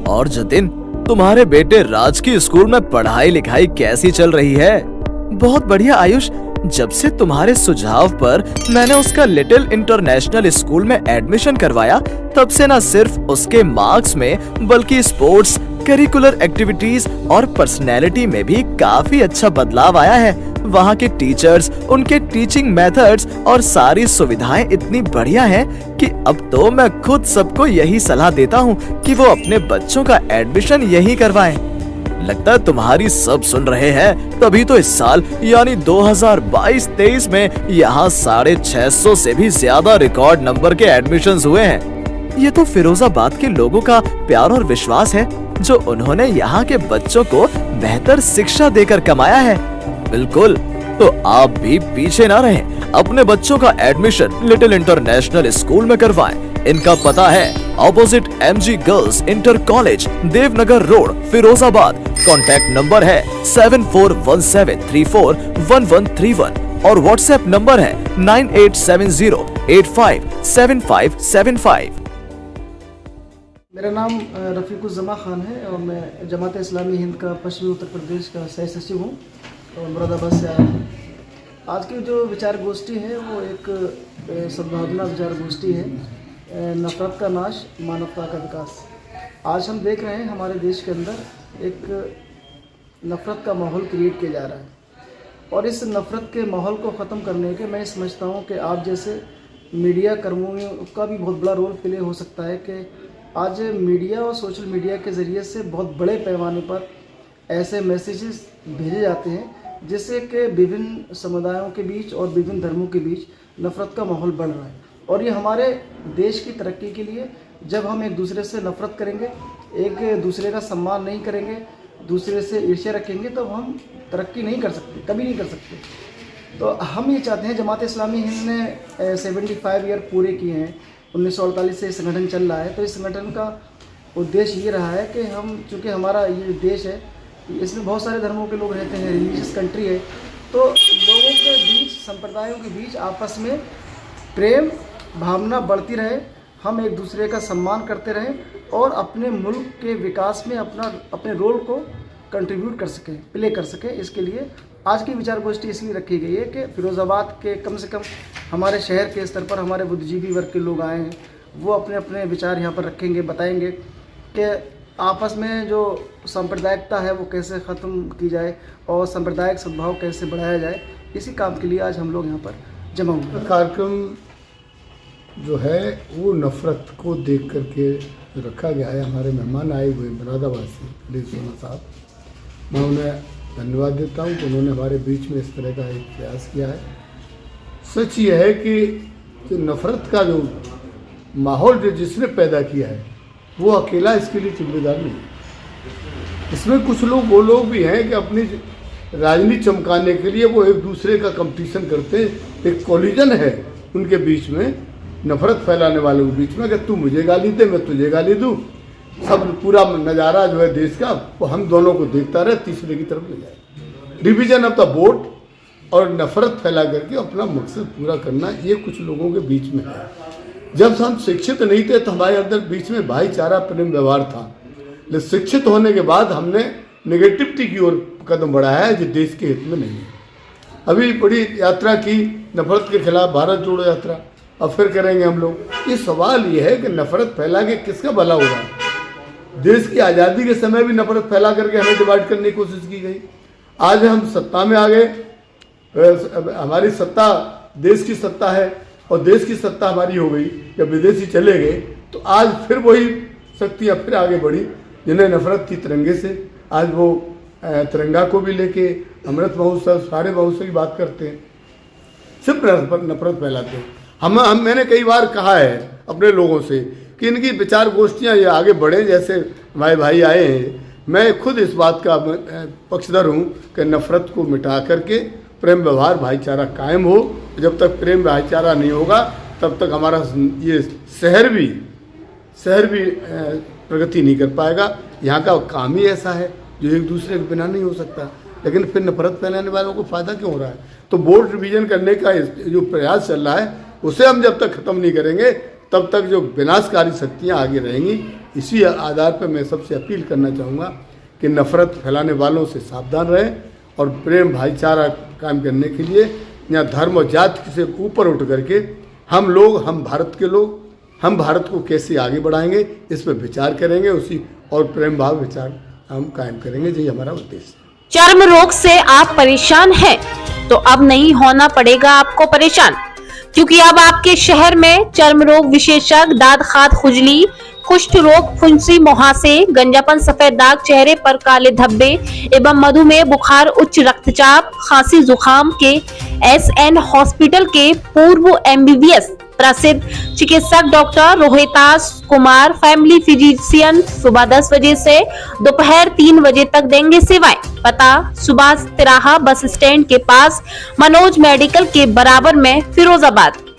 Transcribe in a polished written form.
और जतिन, तुम्हारे बेटे राज की स्कूल में पढ़ाई लिखाई कैसी चल रही है? बहुत बढ़िया आयुष। जब से तुम्हारे सुझाव पर मैंने उसका लिटिल इंटरनेशनल स्कूल में एडमिशन करवाया, तब से न सिर्फ उसके मार्क्स में बल्कि स्पोर्ट्स, करिकुलर एक्टिविटीज और पर्सनैलिटी में भी काफी अच्छा बदलाव आया है। वहाँ के टीचर्स, उनके टीचिंग मेथड्स और सारी सुविधाएं इतनी बढ़िया हैं कि अब तो मैं खुद सबको यही सलाह देता हूँ कि वो अपने बच्चों का एडमिशन यहीं करवाएं। लगता है तुम्हारी सब सुन रहे हैं, तभी तो इस साल यानी 2022-23 में यहाँ 650 से भी ज्यादा रिकॉर्ड नंबर के एडमिशन्स हुए हैं। ये तो फिरोजाबाद के लोगों का प्यार और विश्वास है, जो उन्होंने यहाँ के बच्चों को बेहतर शिक्षा देकर कमाया है। बिल्कुल, तो आप भी पीछे ना रहें, अपने बच्चों का एडमिशन लिटिल इंटरनेशनल स्कूल में करवाएं। इनका पता है opposite MG girls inter college, Devnagar road, Firozabad. Contact number है 7417341131 और व्हाट्सएप नंबर है 9870857575। मेरा नाम रफ़ीकुज़्ज़मा खान है और मैं जमात इस्लामी हिंद का पश्चिमी उत्तर प्रदेश का सह सचिव हूँ और मुरादाबाद से आया हूँ। आज की जो विचार गोष्ठी है वो एक सद्भावना विचार गोष्ठी है, नफ़रत का नाश, मानवता का विकास। आज हम देख रहे हैं हमारे देश के अंदर एक नफ़रत का माहौल क्रिएट किया जा रहा है और इस नफ़रत के माहौल को ख़त्म करने के मैं समझता हूँ कि आप जैसे मीडिया कर्मियों का भी बहुत बड़ा रोल प्ले हो सकता है कि आज मीडिया और सोशल मीडिया के ज़रिए से बहुत बड़े पैमाने पर ऐसे मैसेजेस भेजे जाते हैं जिससे कि विभिन्न समुदायों के बीच और विभिन्न धर्मों के बीच नफ़रत का माहौल बढ़ रहा है। और ये हमारे देश की तरक्की के लिए, जब हम एक दूसरे से नफ़रत करेंगे, एक दूसरे का सम्मान नहीं करेंगे, दूसरे से ईर्ष्या रखेंगे, तो हम तरक्की नहीं कर सकते, कभी नहीं कर सकते। तो हम ये चाहते हैं, जमात इस्लामी हिंद ने 75 ईयर पूरे किए हैं, 1948 से संगठन चल रहा है। तो इस संगठन का उद्देश्य ये रहा है कि हम, चूँकि हमारा ये देश है, इसमें बहुत सारे धर्मों के लोग रहते हैं, रिलीजियस कंट्री है, तो लोगों के बीच, संप्रदायों के बीच आपस में प्रेम भावना बढ़ती रहे, हम एक दूसरे का सम्मान करते रहें और अपने मुल्क के विकास में अपने रोल को कंट्रीब्यूट कर सकें, प्ले कर सकें। इसके लिए आज की विचार गोष्ठी इसलिए रखी गई है कि फिरोज़ाबाद के कम से कम हमारे शहर के स्तर पर हमारे बुद्धिजीवी वर्ग के लोग आए हैं, वो अपने अपने विचार यहाँ पर रखेंगे, बताएंगे कि आपस में जो सांप्रदायिकता है वो कैसे ख़त्म की जाए और सांप्रदायिक सद्भाव कैसे बढ़ाया जाए। इसी काम के लिए आज हम लोग यहाँ पर जमा हुए। कार्यक्रम जो है वो नफ़रत को देख करके रखा गया है। हमारे मेहमान आए हुए मुरादाबाद से सोना साहब, मैं उन्हें धन्यवाद देता हूँ कि उन्होंने हमारे बीच में इस तरह का एक प्रयास किया है। सच ये है कि जो नफ़रत का जो माहौल जो जिसने पैदा किया है वो अकेला इसके लिए जिम्मेदार नहीं है। इसमें कुछ लोग वो लोग भी हैं कि अपनी राजनीति चमकाने के लिए वो एक दूसरे का कंपटीशन करते हैं, एक कॉलिजन है उनके बीच में, नफ़रत फैलाने वालों के बीच में कि तू मुझे गाली दे, मैं तुझे गाली दूँ। सब पूरा नज़ारा जो है देश का वो हम दोनों को देखता रहे, तीसरे की तरफ ले जाए। डिवीजन ऑफ द वोट और नफ़रत फैला करके अपना मकसद पूरा करना, ये कुछ लोगों के बीच में है। जब हम शिक्षित नहीं थे तो हमारे अंदर बीच में भाईचारा, प्रेम, व्यवहार था, लेकिन शिक्षित होने के बाद हमने नेगेटिविटी की ओर कदम बढ़ाया है जो देश के हित में नहीं है। अभी बड़ी यात्रा की नफ़रत के खिलाफ, भारत जोड़ो यात्रा, अब फिर करेंगे हम लोग। ये सवाल ये है कि नफ़रत फैला के किसका भला हो रहा है? देश की आज़ादी के समय भी नफ़रत फैला करके हमें डिवाइड करने की कोशिश की गई। आज हम सत्ता में आ गए, हमारी सत्ता देश की सत्ता है और देश की सत्ता हमारी हो गई, जब विदेशी चले गए तो आज फिर वही शक्तियाँ फिर आगे बढ़ी जिन्हें नफ़रत की तिरंगे से, आज वो तिरंगा को भी लेके अमृत महोत्सव, सारे महोत्सव की बात करते हैं, सिर्फ नफ़रत फैलाते हैं। मैंने कई बार कहा है अपने लोगों से कि इनकी विचार गोष्ठियाँ ये आगे बढ़े, जैसे हमारे भाई आए हैं। मैं खुद इस बात का पक्षधर हूँ कि नफ़रत को मिटा करके प्रेम, व्यवहार, भाईचारा कायम हो। जब तक प्रेम भाईचारा नहीं होगा तब तक हमारा ये शहर भी प्रगति नहीं कर पाएगा। यहाँ का काम ही ऐसा है जो एक दूसरे के बिना नहीं हो सकता। लेकिन फिर नफरत फैलाने वालों को फ़ायदा क्यों हो रहा है? तो बोर्ड रिवीजन करने का जो प्रयास चल रहा है उसे हम जब तक ख़त्म नहीं करेंगे तब तक जो विनाशकारी शक्तियाँ आगे रहेंगी इसी आधार पर मैं सबसे अपील करना चाहूँगा कि नफरत फैलाने वालों से सावधान रहें और प्रेम भाईचारा कायम करने के लिए यहाँ धर्म और जाति से ऊपर उठ करके हम लोग, हम भारत के लोग, हम भारत को कैसे आगे बढ़ाएंगे इस पर विचार करेंगे, उसी और प्रेम भाव विचार हम कायम करेंगे। यही हमारा उद्देश्य है। चर्म रोग से आप परेशान हैं तो अब नहीं होना पड़ेगा आपको परेशान, क्योंकि अब आपके शहर में चर्म रोग विशेषज्ञ दाद खाद खुजली, कुष्ठ रोग, फुंसी, मुहासे, गंजापन, सफेद दाग, चेहरे पर काले धब्बे एवं मधुमेह, बुखार, उच्च रक्तचाप, खांसी, जुकाम के SN हॉस्पिटल के पूर्व MBBS प्रसिद्ध चिकित्सक doctor Rohitas Kumar, family physician, सुबह 10 बजे से दोपहर 3 बजे तक देंगे सेवाएं। पता सुभाष तिराहा बस स्टैंड के पास, मनोज मेडिकल के बराबर में, फिरोजाबाद।